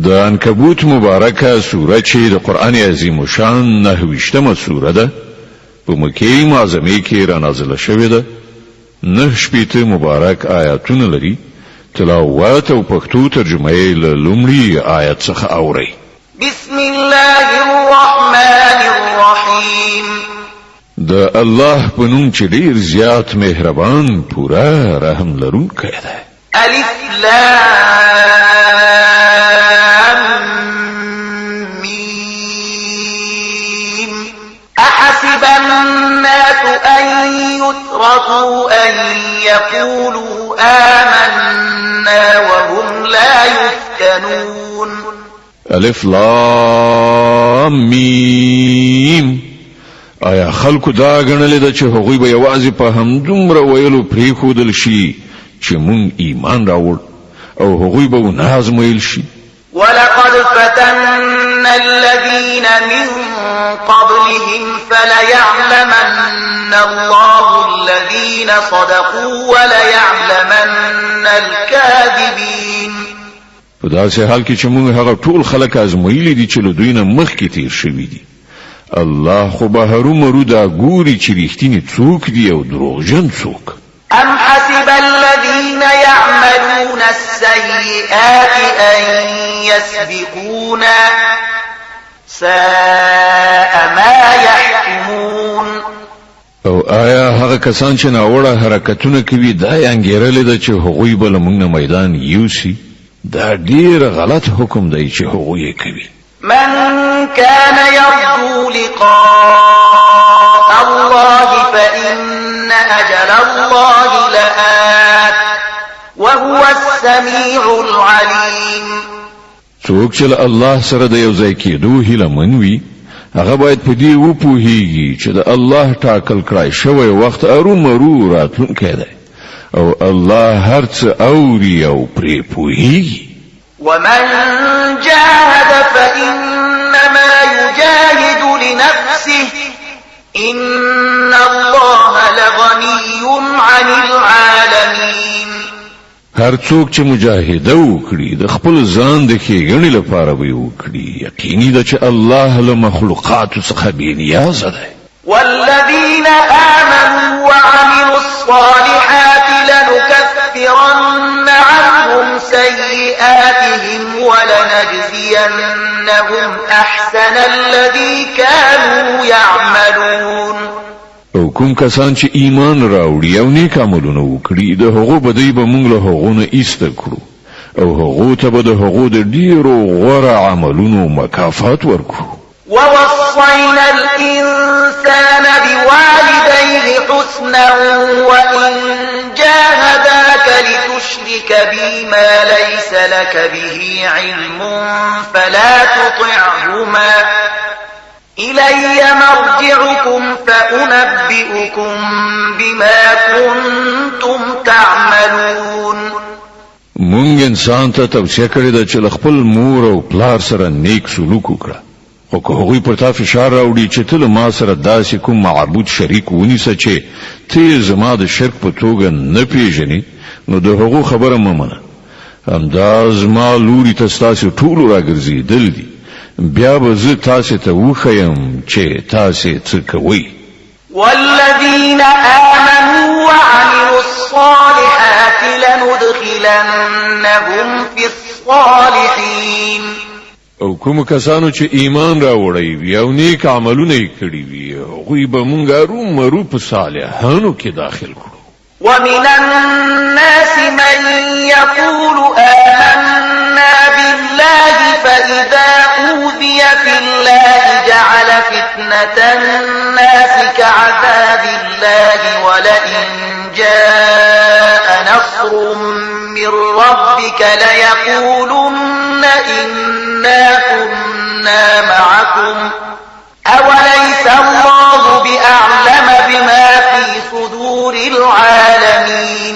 د عنکبوت مبارکه سوره چې د قران عظیم شان 9 سوره ده په مکه معظمه کې را نازله شوې ده. 9 مبارک آیاتونه لري. تلاوت او پښتو ترجمه یې له لومړي آیت څخه اوري. بسم الله الرحمن الرحیم. د الله په نوم چې ډیر زیات مهربان پورا رحم لرونکی دی. الف لام میم. احسب الناس ان يتركوا ان يقولوا آمنا وهم لا يفتنون. الف لام میم. آیا خلکو دا غنل د چې هغوی به یوازې په همدومره ویلو پریښودل شي چې مونږ ایمان راوړ او هغوی به نازمایل شي؟ ولقد فتنا الذين من قبلهم فليعلمن الله الذين صدقوا وليعلمن الكاذبين. په داسې حال کې چې مونږ هغه ټول خلک ازمایلي دي چې له دوی نه مخکې تیر شوي دي. الله خو به هرومرو دا ګوري چې رښتینی څوک دی او دروغجن څوک. أم حسب الذين يعملون السيئات أن يسبقونا ساء ما يحكمون. او آیا هغه کسان چې ناوړه حرکتونه کوي دا انګیرل ده چې هغوی به له موږ نه میدان یوسي؟ دا ډیر غلط حکم دی چې هغوی کوي. من كان يرجو لقاء الله فإن أجل الله لآت وهو السميع العليم. څوک چې الله سره د یو ځای کېدو هیله منوي هغه باید په دې وپوهیږي چې د الله ټاکل کړای شوی وخت ارومرو راتلونکی دی او الله هر څه اوري او پرې پوهیږي. ومن جاهد فإنما يجاهد لنفسه إن الله لغني عن العالمين. هر څوک چې مجاهده وکړي د خپل ځان د ښېګڼې لپاره به وکړي یقیني ده چې الله له مخلوقاتو څخه بې نیازه دی. والذين آمنوا وعملوا الصالحات لنكفرن عنهم سيئاتهم ولنجزينهم أحسن الذي كانوا يعملون. او کوم کسان چې ایمان راوړي او نیک عملونه وکړي د هغو بدی به موږ له هغو نه ایسته کړو او هغو ته به د هغو د ډیرو غوره عملونو مکافات ورکړو. ووصينا الإنسان بوالديه حسنا وإن جاهداك لتشرك بي ما ليس لك به علم فلا تطعهما إلي مرجعكم فأنبئكم بما كنتم تعملون. مونږ انسان ته توصیه کړې ده چې خپل مور او پلار سره نیک سلوک وکړه خو که هغوی پر تا فشار راوړي چې ته له ما سره داسې کوم معبود شریک ونیسه چې ته زما د شرک په توګه نه پیژنې نو د هغو خبره مه منه. همدا زما لوري ته ستاسې ټولو راګرځېدل دي بیا به زه تاسې ته وښیم چې تاسې څه کوئ. والذين آمنوا وعملوا الصالحات لندخلنهم في الصالحين. او کوم کسانو چې ایمان راوړی وي او نیک عملونه یې کړي وي هغوی به مونږ ارومرو په صالحانو کې داخل کړو. ومن الناس من يقول آمنا بالله فإذا أوذي في الله جعل فتنة الناس كعذاب الله ولئن جاء نصر من ربك ليقولن إنا كنا معكم أوليس الله بأعلم بما في صدور العالمين.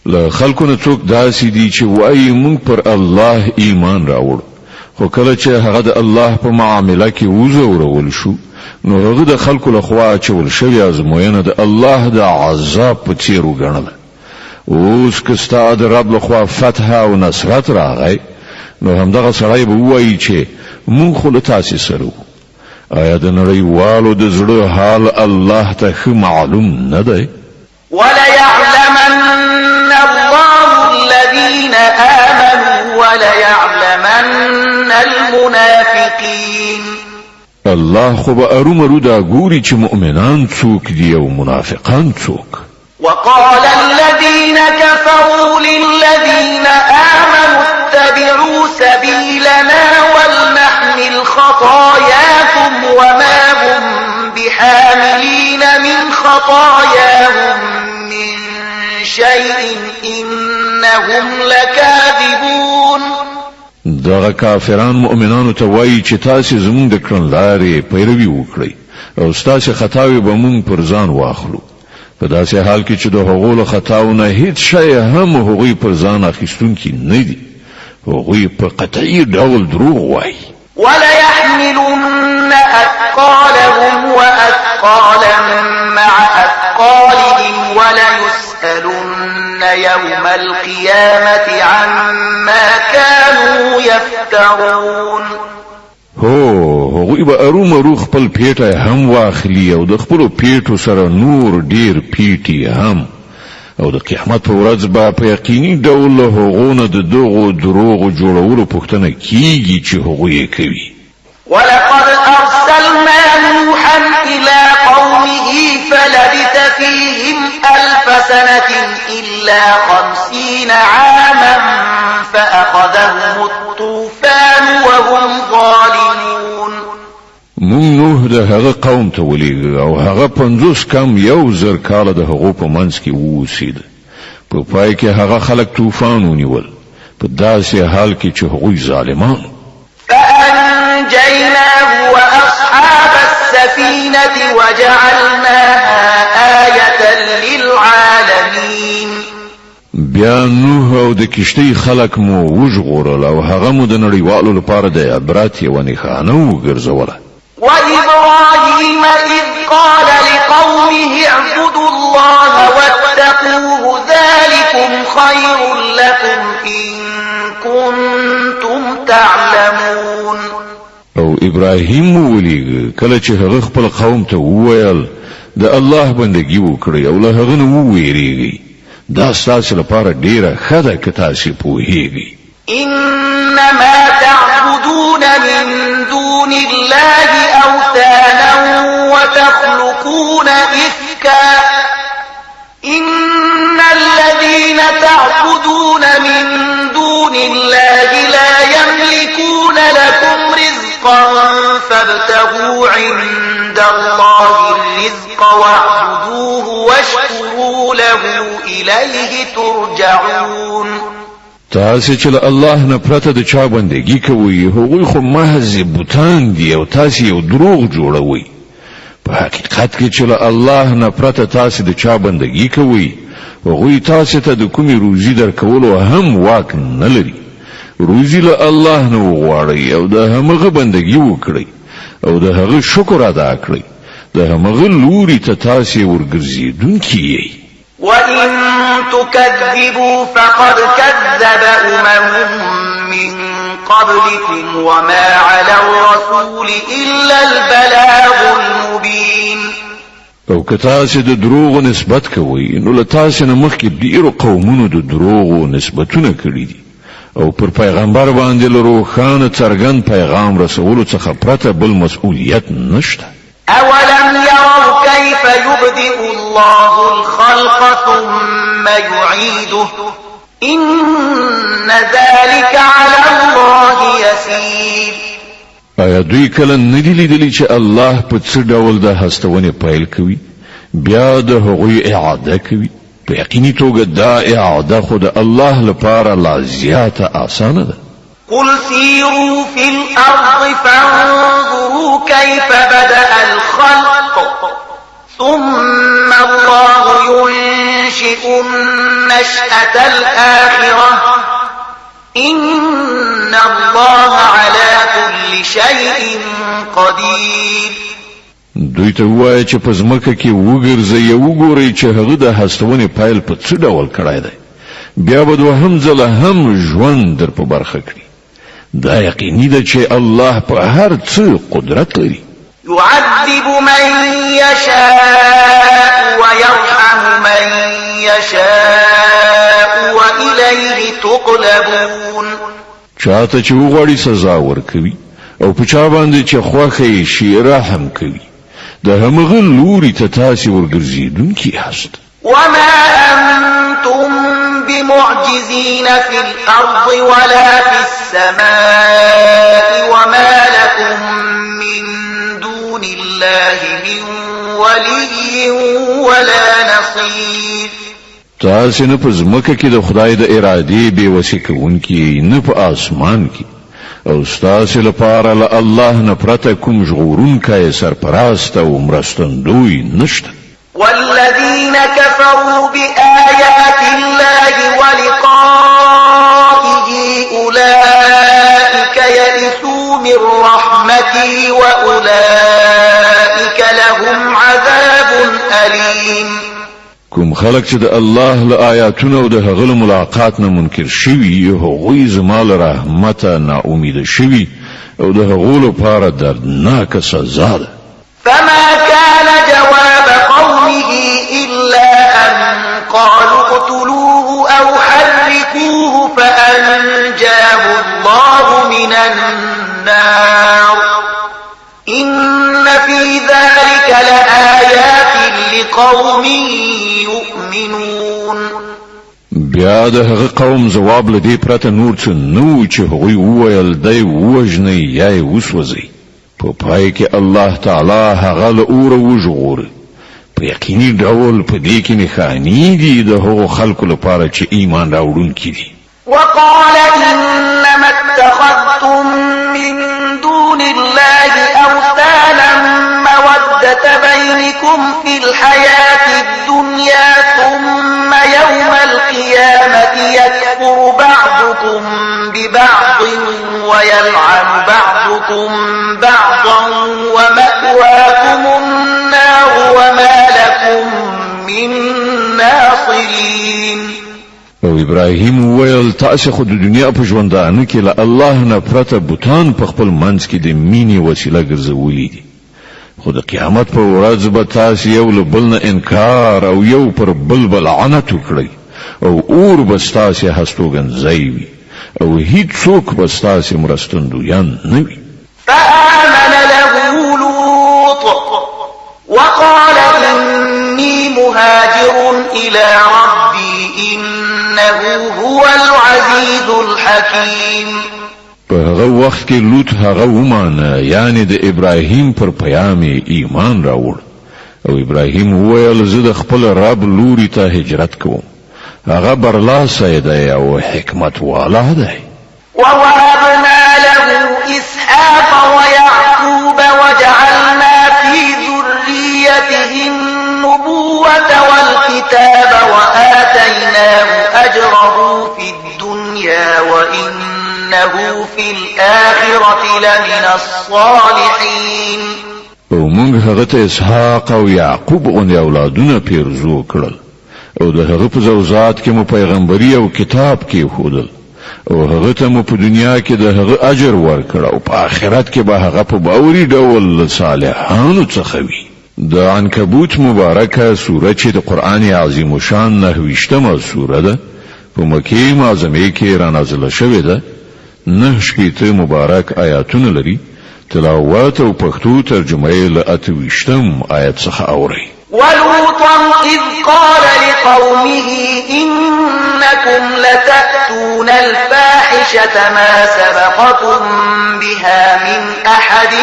له خلقونه څوک داسې دي چې وایي مونږ پر الله ایمان راوړ خو کله چې هغه د الله په معامله کې وزورول شو نو هغه د خلکو له خوا اچول شوی ازموینه د الله د عذاب په څیر وګڼله. اوس که ستا د رب له خوا فتح او نصرت راغی نو همدغه سړی به وایي چې مونږ خو له تاسې سره وو. آیا د نړیوالو د زړه حال الله ته ښه معلوم نه دی؟ وليعلمن الله الذين آمنوا وليعلمن المنافقين. الله خو به ارومرو دا ګوري چې مؤمنان څوک دي او منافقان څوک. وقال الذين كفروا للذين آمنوا اتبعوا سبيلنا ولنحمل خطاياكم وما هم بحاملين من خطاياهم من شيء إنهم لكاذبون. دغه کافران مؤمنانو ته وایي چې تاسو زموږ د کړنلارې پیروي وکړئ او ستاسو خطاوي به موږ پر ځان واخلو. په داسې حال کې چې د هغو له خطاونه هیڅ شی هم هغوی پر ځان اخیستونکي نه دي. هغوی په قطعي ډول دروغ وایي. وليحملن أثقالهم وأثقالا مع أثقالهم وليسألن يوم القيامة عما كانوا يفترون. هغوی به ارومرو خپل پیټه هم واخلي او د خپلو پیټو سره نور ډیر پیټي هم، او د قیامت په ورځ به په یقیني ډول له هغو نه د دغو دروغو جوړولو پوښتنه کیږي چې هغوی یې کوي. ولقد أرسلنا نوحا إلى قومه فلبث فيهم 1000 سنة إلا 50 عاما فأخذهم الطوفان وهم ظالمون. مونږ نوح د هغه قوم ته ولېږه او هغه 50 کم 1000 کاله د هغو په منځ کې واوسېد. په پای کې هغه خلک طوفان ونیول په داسې حال کې چې هغوی ظالمان. فأنجيناه وأصحاب السفينة وجعلناها آية للعالمين. بیا نوح او د کشتۍ خلک مو وژغورل او هغه مو د نړیوالو لپاره د عبرت یوه نښانه وګرځوله. وإبراهيم إذ قال لقومه اعبدوا الله واتقوه ذلكم خير لكم إن كنتم تعلمون. او ابراهیم مو ولېږه کله چې هغه خپل قوم ته وویل د الله بندګي وکړئ او له هغه نه وویریږئ. دا ستاسو لپاره ډیره ښه ده که تاسو پوهیږئ. إنما تعبدون من دون الله أوثانا وتخلقون إفكا إن الذين تعبدون من دون الله لا يملكون لكم رزقا فابتغوا عند الله الرزق واعبدوه واشكروا له إليه ترجعون. تاسو چې الله نه پرته د چا بندګي کوي هغوی خو محض بوتان دي او تاسو یو دروغ جوړوي. په حقیقت کې چې الله نه پرته تاسو د چا بندګي کوي هغوی تاسو ته د کومې روزي درکولو هم واک نه لري. روزي له الله نه وغواړئ او د هغه بندګي وکړئ او د هغه شکر ادا کړئ. د هغه لوري ته تاسو ورګرځېدونکي یئ. وَإِن تُكَذِّبُوا فَقَدْ كَذَّبَ من قبلكم وما على الرسول إلا البلاغ المبين. او که تاسو د دروغ نسبت کوئ نو له تاسو نه مخکې ډیرو قومونو د دروغ نسبتونه کړي دي او پر پیغمبر باندې له روښانه څرګند پیغام رسولو څخه پرته بل مسؤلیت نشته. أولم يروا كيف يبدئ الله الخلق ثم يعيده إن ذلك على الله يسير. آیا دوی کله ندی لیدلی چې الله په څه ډول د هستونې پیل کوي بیا د هغوی اعاده کوي؟ په یقیني توګه دا اعاده خو د الله لپاره لا زیاته آسانه ده. قل سيروا في الأرض فانظروا كيف بدأ الخلق ثم الله ينشئ النشأة الآخرة إن الله على كل شيء قدير. دوی ته وایي چې په ځمکه کې وګرځئ او وګورئ چې هغه د هستونې پیل په څه ډول کړی دی بیا به دوهم ځله هم ژوند در په برخه کړي. دا یقیني ده چې الله په هر څه قدرت لري. يعذب من يشاء ويرحم من يشاء وإليه تقلبون. چاته چې وغواړي سزا ورکوي او په چا باندې چې خوښه یې شي رحم کوي. د همغه لوري ته تاسې ورګرځېدونکي یاست. وما أنتم بمعجزين في الأرض ولا في السماء وما لكم من دون الله من ولي ولا نصير. تاسې نه په ځمکه کې د خدای د ارادې بېوسې کوونکي نه په آسمان کې او ستاسې لپاره له الله نه پرته کوم ژغورونکی سرپرست او مرستندوی نشته. والذين كفروا بآيات الله ولقائه أولئك يئسوا من رحمتي وأولئك لهم عذاب أليم. کوم خلق چې د الله له آیاتونو او د هغه له ملاقات نه منکر شوي هغوی زما له رحمته ناامیده شوي او د هغو لپاره دردناکه سزا ده. فما كان جواب قومه إلا أن قالوا اقتلوه أو حرقوه فأنجاه الله من النار إن في ذلك لآيات لقوم يؤمنون. بیا د هغه قوم جواب لدی پرته نور څه نو چې هغوی وویل دی وژنئ یا یې وسوځئ. په پای کې الله تعالی هغه له اوره وژغوري. په یقیني ډول په دې کې نښانې دي د هغو خلکو لپاره چې ایمان راوړونکي دي. وقال إنما اتخذتم من دون الله أوثانا مودة بينكم في الحياة الدنيا ثم يوم القيامة يكفر بعضكم ببعض ويلعن بعضكم بعضا ومأواكم النار وما لكم من ناصرين. او ابراهیم ویل تاسې خو د دنیا په ژوندانه کې له الله نه پرته بوتان په خپل منځ کې د مینې وسیله ګرځولي دي. خو د قیامت په ورځ به تاسې یو له بل نه انکار او یو پر بل لعنت وکړئ او اور به ستاسې هستوګنځی وي او هیڅوک به ستاسې مرستندویان نه وي. فآمن له لوط وقال إني مهاجر إلى ربي إنه هو العزيز الحكيم. په هغه وخت کې لوط هغه ومانه یعنی د ابراهیم پر پیام ایمان راوړ او ابراهیم وویل زه د خپل رب لوري ته هجرت کوم. هغه برلاسه دی او حکمت والا دی. ووهبنا له إسحاق ويعقوب وجعلنا في ذريته النبوة والكتاب وآتيناه أجره في الدنيا وإنه في الآخرة لمن الصالحين. او موږ هغه ته اسحاق او یعقوب غوندې اولادونه پیرزو کړل او د هغه په زوجات کې مو پیغمبري او کتاب کې ښودل او هغه ته مو په دنیا کې د هغه اجر ورکړ او په آخرت کې به هغه په باوري ډول صالحانو څخه وي. د عنکبوت مبارکه سوره چې د قرآن عظیم شان 9 سوره ده په مکه معظمه کې را نازله شوې ده. 9 مبارک آیاتونه لري. تلاوت او پښتو ترجمه یې له 28 آیت څخه اوري. ولوطا إذ قال لقومه إنكم لتأتون الفاحشة ما سبقكم بها من أحد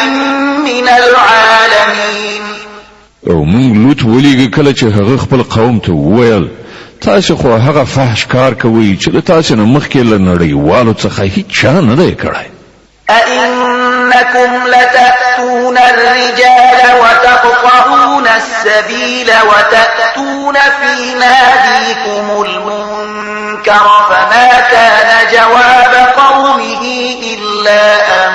من العالمين. او موږ لوط ولېږه کله چې هغه خپل قوم ته وویل تاسو خو هغه فحش کار کوي چې د تاسو نه مخکې له نړیوالو څخه هیڅ چا نه دی کړی. أئنكم لتأتون الرجال وتقطعون السبيل وتأتون في ناديكم المنكر فما كان جواب قومه إلا أن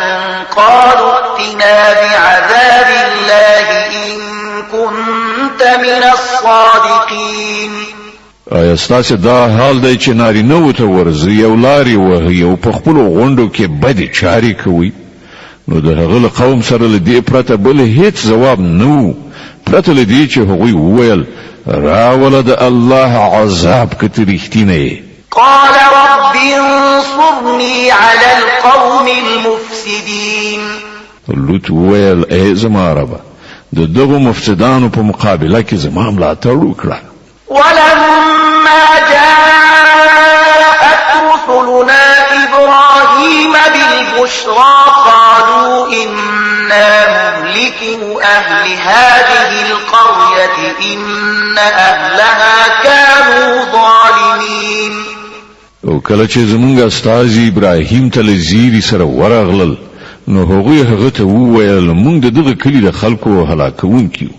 قالوا ائتنا بعذاب الله إن كنت من الصادقين. آیا ستاسو دا حال دی چې نارینه ته ورځي او لارې وهي او په خپلو غونډو کې بدې چارې کوي؟ نو د هغه له قوم سره له دې پرته بل هیڅ ځواب نه و، پرته له دې چې هغوی وویل راوله د الله عذاب که ته رښتینه یې. قال رب انصرني على القوم المفسدين. لوط وویل ای زما ربه د دغو مفسدانو په مقابله کې زما ملاتړ وکړه. ولما جاءت رسلنا إبراهيم بالبشرى قالوا إنا مهلكو أهل هذه القرية إن أهلها كانوا ظالمين. او کله چې زمونږ استازي ابراهیم ته له زیري سره ورغلل نو هغوی هغه ته وویل مونږ د دغه کلي د خلکو هلاکونکي یو،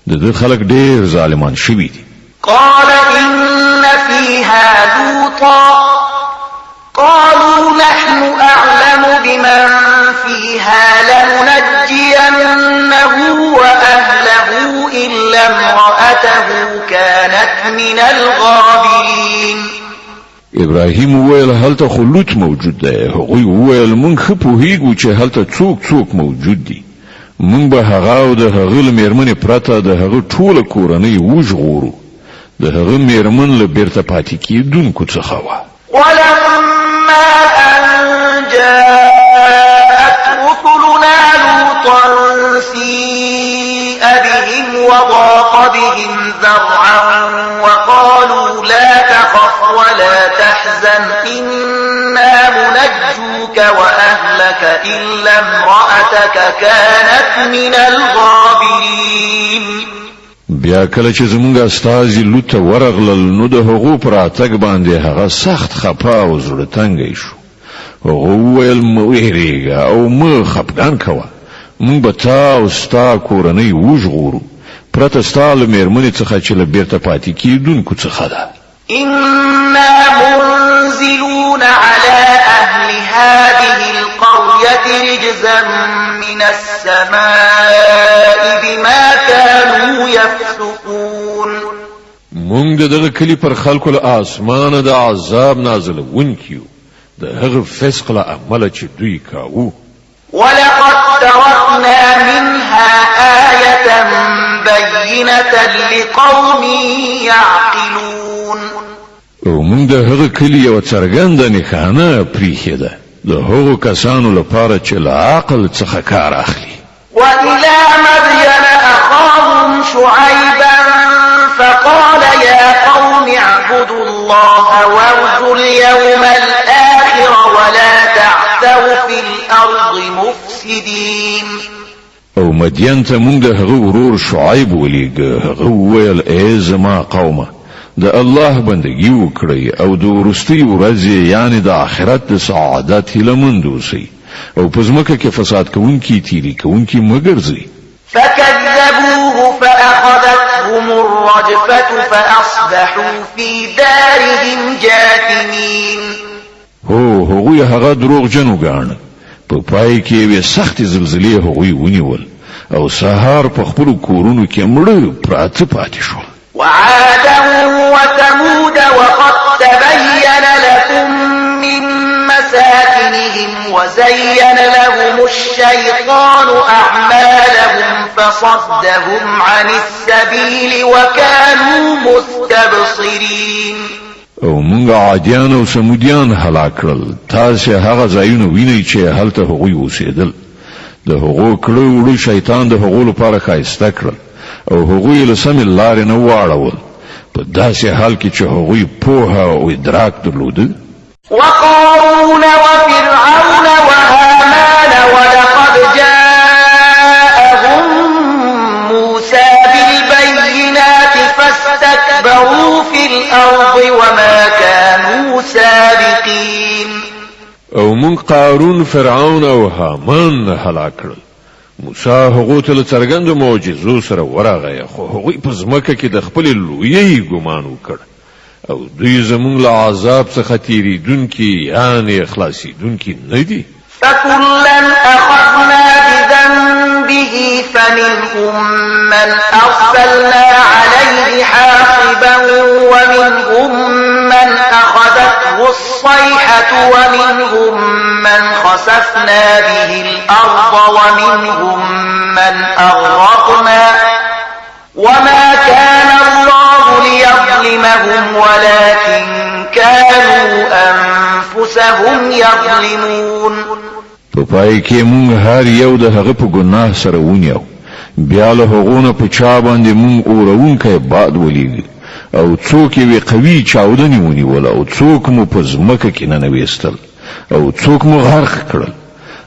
د دغه خلک ډېر ظالمان شوي دي. قال إن فيها لوطا قالوا نحن أعلم بمن فيها لننجينه وأهله إلا امرأته كانت من الغابرين. ابراهیم وویل هلته خو لوط موجود دی. هغوی وویل مونږ ښه پوهیږو چې هلته څوک موجود دي، مونږ به هغه او د هغه له میرمنې پرته د هغه ټوله کورنۍ وژغورو. د هغه میرمن له بیرته پاتې کېدونکو څخه وه. ولما أن جاءت رسلنا لوطا سيء بهم وضاق بهم ذرعا وقالوا لا تخف ولا تحزن إنا منجوك وأهلك إلا امرأتك كانت من الغابرين. بیا کله چې زمونږ استازي لوط ته ورغلل نو د هغو پر راتګ باندې هغه سخت خپه او زړه تنګی شو. هغه وویل مه ویرېږه او مه خفګان کوه، مونږ به تا او ستا کورنۍ وژغورو پرته ستا له میرمنې څخه چې له بیرته پاتې کېدونکو څخه ده. إنا منزلون على أهل هذه القرية رجزا من السماء بما كانوا يفسقون. مونږ دغه کلی پر خلکو له آسمانه د عذاب نازلونکي یو د هغه فسق له امله چې دوی کاوه. ولقد تركنا منها آية بينة لقوم يعقلون. او مونږ د هغه کلی یو څرګنده نښانه پریښې ده د هغو کسانو لپاره چې له عقل څخه کار اخلي. وإلى مدين أخاهم شعيبا فقال يا قوم اعبدوا الله وارجوا اليوم الآخر ولا تعثوا في الأرض مفسدين. او مدین ته مونږ د هغه ورور شعیب ولیږه. هغه وویل ای زما قومه د الله بندگی وکړئ او د وروستۍ ورځې یعنی د آخرت د سعادت هیله مند اوسئ او په ځمکه کې فساد کوونکي تیری کوونکي مه ګرځئ. فكذبوه فأخذتهم الرجفة فأصبحوا في دارهم جاثمين. هغوی هغه دروغجن وګاڼه. په پای کې یوې سختې زلزلې هغوی ونیول او سهار په خپلو کورونو کې مړه پراته پاتې شول. وعادا وثمود وقد تبين لكم من مساكنهم وزين لهم الشيطان أعمالهم فصدهم عن السبيل وكانوا مستبصرين. او مونږ عادیان او سمودیان هلاک کړل. تاسې هغه ځایونه وینئ چې هلته هغوی اوسېدل. د هغو کړه وړه شیطان د هغو لپاره ښایسته کړل او هغوی له سمې لارې نه واړول په داسې حال کې چې هغوی پوهه او ادراک درلوده. وقارون وفرعون وهامان ولقد جاءهم موسى بالبينات فاستكبروا في الأرض وما كانوا سابقين. او مونږ قارون فرعون او هامان هلاک کړل. موسی هغو ته له څرګندو معجزو سره ورغی خو هغوی په ځمکه کې د خپلې لویۍ ګمان وکړ او دوی زمونږ له عذاب څخه تیریدونکي یعنې خلاصیدونکي نه دي. فكلا أخذنا بذنبه فمنهم من أرسلنا عليه حاصبا ومنهم من أخذته الصيحة ومنهم من خسفنا به الأرض ومنهم من أغرقنا وما كان الله ليظلمهم ولكن كانوا أنفسهم يظلمون. په پای کې مونږ هر یو د هغه په ګناه سره ونیو، بیا له هغو نه په چا باندې مونږ اورونکی باد ولیږي، او څوک یې قوي چاودنې ونیول، او څوک مو په ځمکه کې ننویستل، او څوک مو غرق کړل.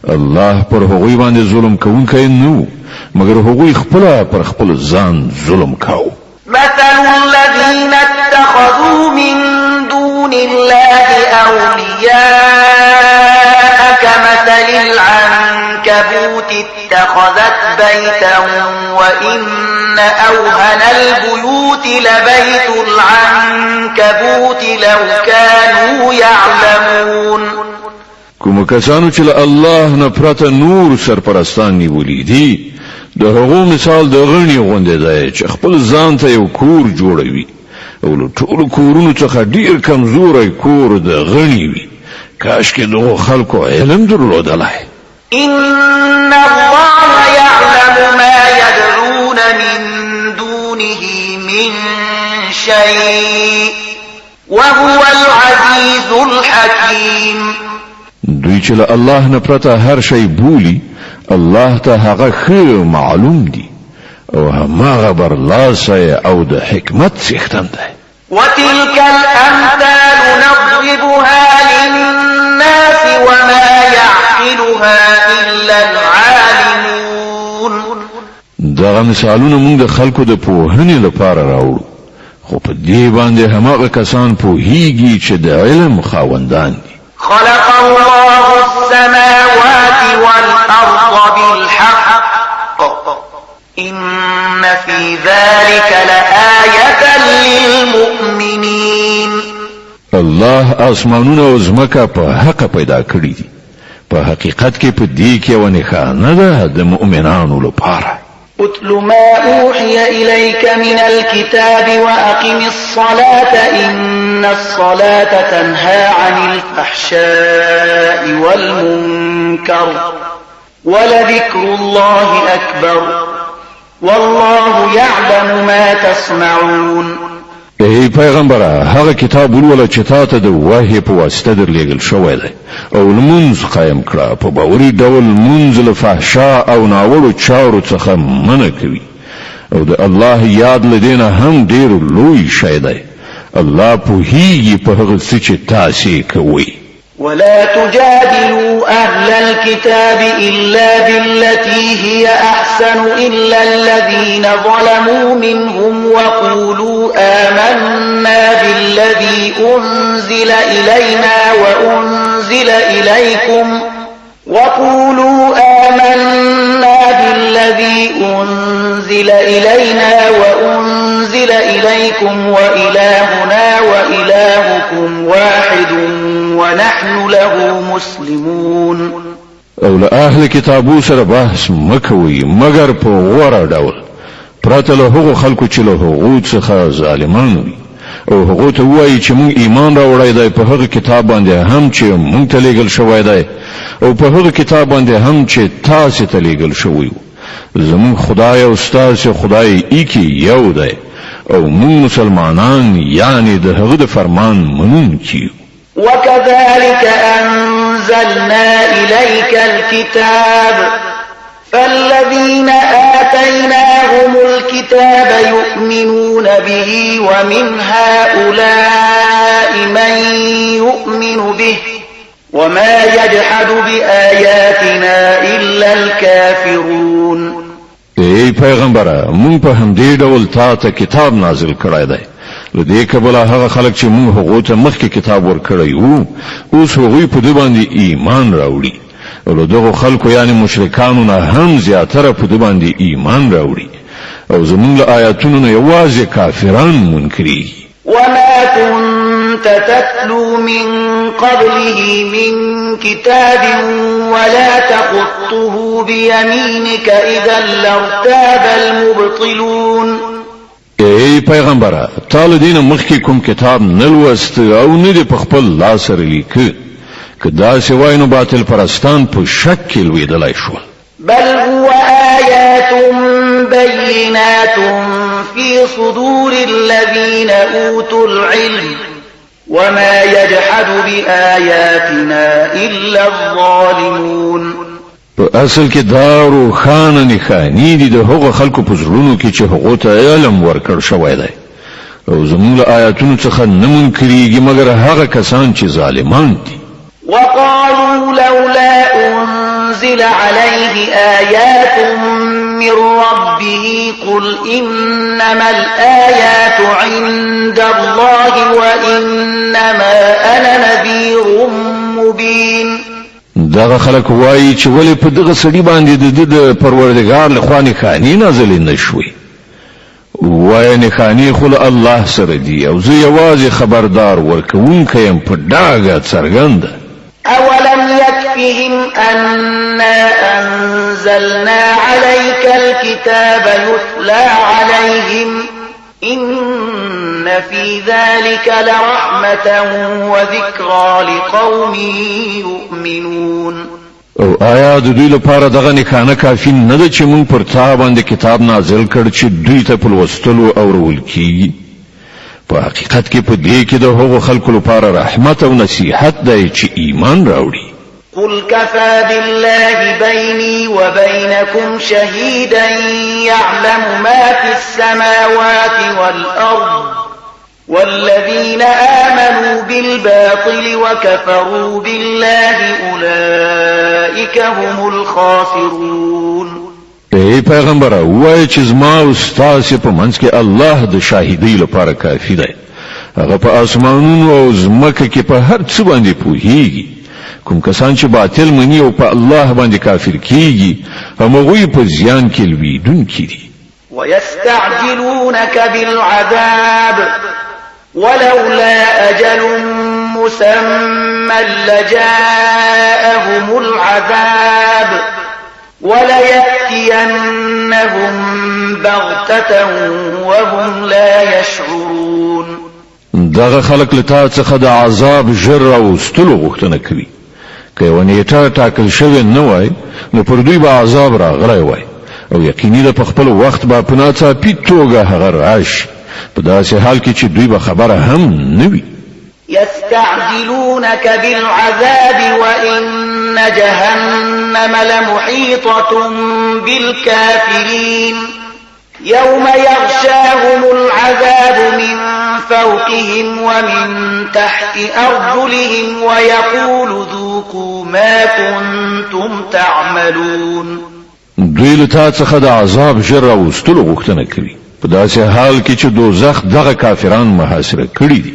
الله پر هغوی باندې ظلم کوونکی نه و، مګر هغوی خپله پر خپل ځان ظلم کاوه. مثل الذين اتخذوا من دون الله أولياء كمثل العنكبوت اتخذت بيتا وإن أوهن البيوت لبيت العنكبوت لو كانوا يعلمون. کوم کسانو چې الله نه پرته نور سرپرستان نیولي دي، د هغو مثال د غڼې غوندې دی چې خپل ځان ته یو کور جوړوي، او له ټولو کورونو څخه ډیر کمزوری کور د غڼې وي. کاشکې دغو خلکو علم درلودلی. إن الله يعلم ما يدعون من دونه من شيء وهو العزيز الحكيم. دوی چې له الله نه پرته هر شی بولي، الله ته هغه ښه معلوم دي، او هماغه برلاسی او د حکمت څښتن دی. وتلك الأمثال نضربها للناس وما يعقلها إلا العالمون. دغه مثالونه موږ د خلکو د پوهنې لپاره راوړو، خو په دې باندې هماغه کسان پوهیږي چې د علم خاوندان دي. خلق الله السماوات والأرض بالحق إن في ذلك لآية للمؤمنين. الله آسمانونه او ځمکه په حق پیدا کړی دي، په حقیقت کې په دې کې یوه نښانه ده د مؤمنانو لپاره. اتل ما أوحي إليك من الكتاب وأقم الصلاة إن الصلاة تنهى عن الفحشاء والمنكر ولذكر الله أكبر والله يعلم ما تصنعون. ای پیغمبره، هغه کتاب ولوله چې تا ته د وحی په واسطه درلېږل شوی دی، او لمونځ قایم کړه. په باوري ډول لمونځ له فحشا او ناوړو چارو څخه منع کوي، او د الله یاد له دې نه هم ډېر لوی شی دی. الله پوهیږي په هغه څه چې تاسې کوئ. ولا تجادلوا أهل الكتاب إلا بالتي هي أحسن إلا الذين ظلموا منهم وقولوا آمنا بالذي أنزل إلينا وأنزل إليكم وإلهنا وإلهكم واحد ونحن له مسلمون. او له اهل کتابو سره بحث مکوي مگر په غوړه ډول، پرته له هغو خلکو چې له هغو څخه ظالمان وي، او هغو ته وایي چې مونږ ایمان راوړی دی په هغه کتاب باندې هم چې مونږ ته لیږل شوی دی، او په هغه کتاب باندې هم چې تاسې ته لیږل شوی و. زمونږ خدای او ستاسې خدای ایکی یو دی، او مونږ مسلمانان یعنی د هغه د فرمان منونکي. وكذلك أنزلنا إليك الكتاب فالذين آتيناهم الكتاب يؤمنون به ومن هؤلاء من يؤمن به وما يجحد بآياتنا إلا الكافرون. ای پیغمبره، مونږ په همدې ډول تا ته کتاب نازل کړی دی، له دې کبله هغه خلک چې مونږ هغو ته مخکې کتاب ورکړی وو، اوس هغوی په دې باندې ایمان راوړي، او له دغو خلکو یعنې مشرکانو نه هم زیاتره په دې باندې ایمان راوړي، او زمونږ له آیاتونو نه یوازې کافران منکرېږي. وما كنت تتلو من قبله من كتاب ولا تخطه بيمينك إذا لارتاب المبطلون. ای پیغمبره تعالی دین مخکې کوم کتاب نه لوست او نه دی په خپل لاس سره لیکه که داسې وای نو باطل پرستان په شک کې لویدلی شول بل هو آيات بينات في صدور الذين أوتوا العلم وما يجحد بآياتنا إلا الظالمون په اصل کې دا روښانه نښانې دي د هغو خلکو په زړونو کې چې هغو ته علم ورکړ شوی دی او زموږ له آیاتونو څخه نه منکرېږي مګر هغه کسان چې ظالمان دي وقالوا لولا أنزل عليه آيات من ربه قل إنما الآيات عند الله وإنما أنا نذير مبين دغه خلک وایي چې ولې په دغه سړي باندې د پروردګار لخوا نښانې نازلې نه شوې وایي نښانې خو له الله سره دي او زه یوازې خبردار ورکوونکی یم په ډاګه څرګنده أولم يكفهم أنا أنزلنا عليك الكتاب يتلى عليهم إن في ذلك لرحمة وذكرى لقوم يؤمنون او آیا د دوی لپاره دغه نښانه کافي نه ده چې موږ پر تا باندې کتاب نازل کړ چې دوی ته په لوستلو اورول کیږي په حقیقت کې په دې کې د هغو خلکو لپاره رحمت او نصیحت دی چې ایمان راوړي قل كفى بالله بيني وبينكم شهيدا يعلم ما في السماوات والأرض والذين آمنوا بالباطل وكفروا بالله أولئك هم الخاسرون ای پیغمبره وای چې زما او ستاسو په منځ کې الله د شاهدۍ لپاره کافی دی هغه په اسمانونو او زمکه کې په هر څه باندې پوهیږي کوم کسان چې باطل مني او په الله باندې کافر کیږي هغوی په زیان کې لویدونکي دي ويستعجلونك بالعذاب ولولا أجل مسمى لجاءهم العذاب وليأتينهم بغتة وهم لا يشعرون دغه خلق لتا څخه د عذاب جر او ستلو غوښتنه کوي که یو نیټه ټاکل شوی نه وای نو پر دوی به عذاب راغلی وای او یقیني ده په خپل وخت به په ناڅاپي توګه هغه راشي په داسې حال کې چې دوی به خبره هم نه وي يستعجلونك بالعذاب وإن جهنم لمحيطة بالكافرين يوم يغشاهم العذاب من فوقهم ومن تحت أرجلهم ويقول ذوقوا ما كنتم تعملون دوی له تا څخه د عذاب ژر راوستلو غوښتنه کوي په داسې حال کې چې دوزخ دغه کافران محاصره کړي دي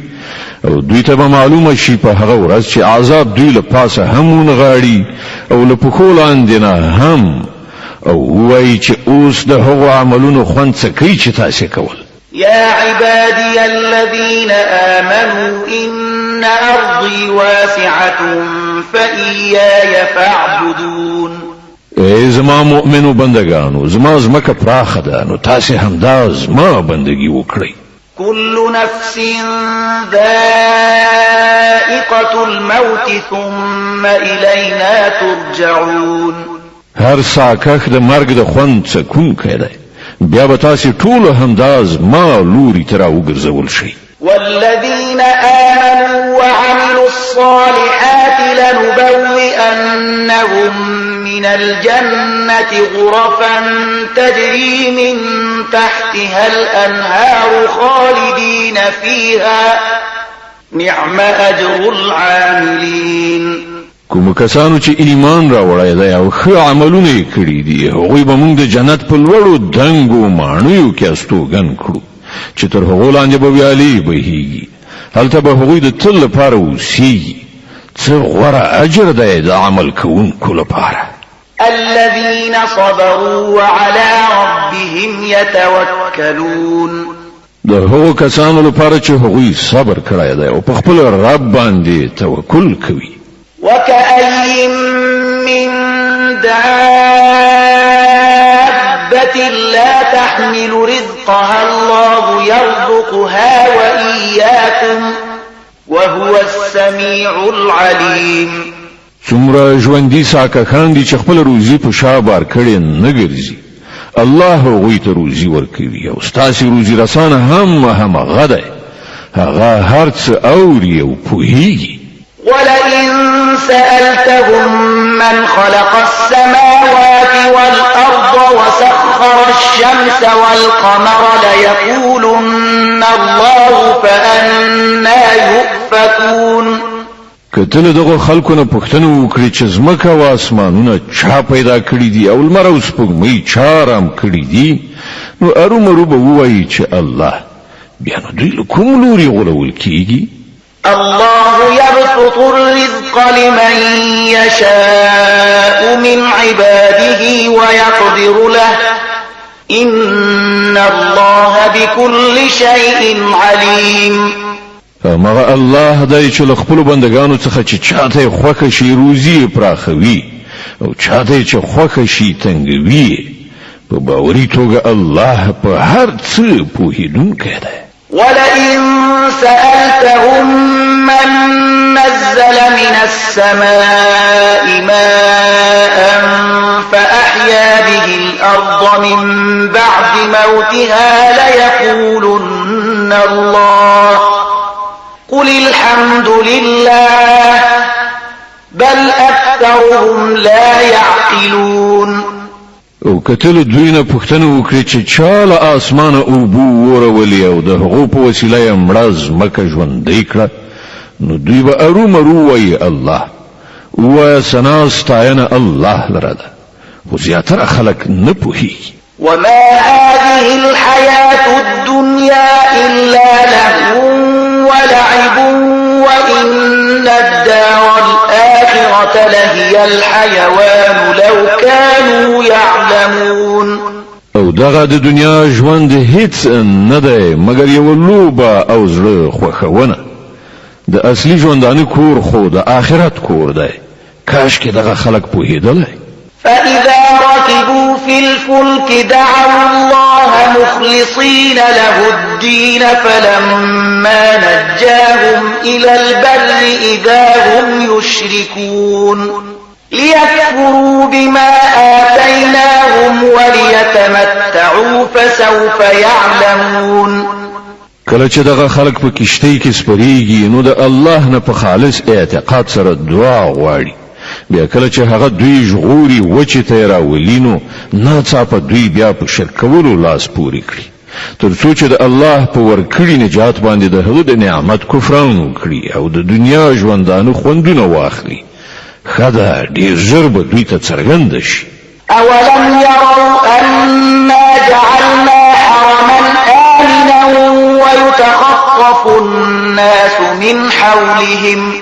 او دوی ته به معلومه شي په هغه ورځ چې عذاب دوی له پاسه هم ونغاړي او له پښو لاندې نه هم او وایي چې اوس د هغو عملونو خوند څه کوي چې تاسې کول يا عبادي الذين آمنوا إن أرضي واسعة فإياي فاعبدون ای زما مؤمنو بندگانو زما زمکه پراخه ده نو تاسې همدا زما بندگی وکړئ كل نفس ذائقة الموت ثم إلينا ترجعون هر ساکخ د مرګ د خوند څکونکی دی بیا به تاسې ټول همدا زما لوري ته راوګرځول شئ والذين آمنوا وعملوا الصالحات لنبوئنهم من الجنة غرفا تجري من تحتها الأنهار خالدين فيها نعم أجر العاملين کوم کسانو چې ایمان راوړی دی او ښه عملونه یې کړي دي هغوی به موږ د جنت په لوړو دنګو ماڼیو کې استوګن کړو چې تر هغو لاندې به ویالې بهیږي هلته به هغوی د تل لپاره اوسیږي څه غوره اجر دی د عمل کوونکو لپاره الذين صبروا وعلى ربهم يتوكلون د هغو کسانو لپاره چې هغوی صبر کړی دی او په خپل رب باندې توکل کوي وكأي من دابة لا تحمل رزقها الله يرزقها وإياكم وهو السميع العليم. څومره ژوندي ساکخان دي چې خپل روزي په شا بار کړي نه ګرځي، الله هغوی ته روزي ورکوي او ستاسې روزي رسانه هم غده هغه هر څه اوري او پوهیږي. ولئن سألتهم من خلق السماوات والأرض وسخر الشمس والقمر ليقولن الله فأنا يؤفكون. کتل دغه خلکو نه پوښتنه وکړي چې زمکه او اسمانونه چا پیدا کړی دي او لمر او سپوږمۍ چا رام کړی دي، نو ارومرو به ووایي چې الله، بیا نو دوی له کوم لوري غولول کیږي؟ الله يبسط الرزق لمن يشاء من عباده ويقدر له إن الله بكل شيء عليم. مغه الله دای چې له خپل بندگانو څخه چې چاته خوښه شي روزي پراخوي او چاته چې خوښه شي تنګوي، په باوري توګه الله په هر څه پوهیدونکی دی. ولئن سألتهم من نزل من السماء ماء فأحيا به الأرض من بعد موتها ليقولن الله قل الحمد لله بل أكثرهم لا يعقلون. او کتل دوی نه پوښتنه وکړي چې چا له اسمانه اوبو ورولې او د هغو په وسیله یې مړه ځمکه ژوندۍ کړه، نو دوی به ارومرو وایي الله، ووایه ثنا ستاینه الله لره ده، خو زیاتره خلک نه پوهیږي. وما هذه الحياة الدنيا إلا لهو ولعب وإن الدار الآخرة لهي الحيوان لو كانوا يعلمون. او دغه د دنیا ژوند هیڅ نه دی مګر یو لوبه او زړه خوښونه، د اصلي ژوندانه کور خو د آخرت کور دی، کاش کې دغه خلک پوهېدلی. فإذا ركبوا في الفلك دعوا الله مخلصين له الدين فلما نجاهم إلى البر إذا هم يشركون ليكفروا بما آتيناهم وليتمتعوا فسوف يعلمون. کله چې دغه خلک په کشتۍ کې سپریږي نو د الله نه په خالص اعتقاد سره دعا غواړي، بیا کله چې هغه دوی ژغوري وچې ته راولي نو ناڅاپه دوی بیا په شرک کولو لاس پورې کړي، تر څو چې د الله په ورکړي نجات باندې د هغه د نعمت کفران وکړي او د دنیا ژوندانه خوندونه واخلي. خدا ډیر ژر به دوی ته څرګنده شي. اولم يروا أنا جعلنا حرما آمنا ويتخطف الناس من حولهم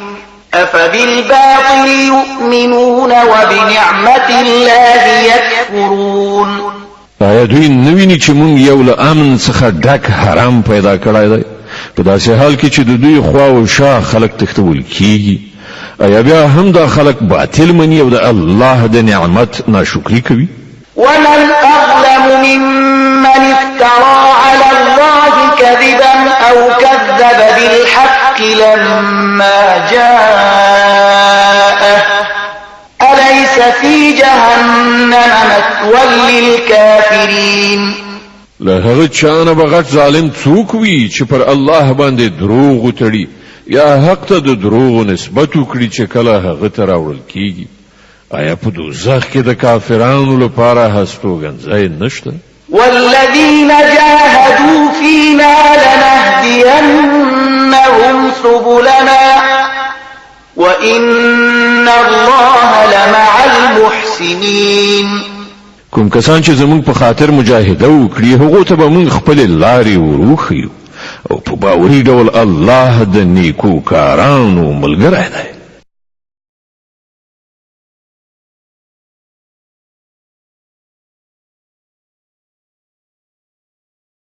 أفبالباطل يؤمنون وبنعمة الله يكفرون. آیا دوی نویني چې مونږ یو له امن څخه ډک حرام پیدا کړی دی، په داسې حال کې چې د دوی خوا او شا خلک تښتول کیږي؟ آیا بیا هم دا خلک باطل مني او د الله د نعمت ناشکري کوي؟ ومن أظلم ممن افترى على الله كذبا أو كذب بالحق لما جاءه أليس في جهنم مثوى للكافرين. له هغه چانه بغټ ظالم څوک وي چې پر الله باندې دروغ وتړي یا حق ته د دروغ نسبت وکړي چې کله هغه ته راوړل کیږي؟ آیا په دوزخ کې د کافرانو لپاره هستوګنځای نشته؟ والذين جاهدوا فينا لنهدينهم سبلنا وإن الله لمع المحسنين. کوم کسان چې زموږ په خاطر مجاهده وکړي هغه ته به موږ خپل لارې وروخیو او په باوري ډول الله د نیکو کارانو ملګری دی.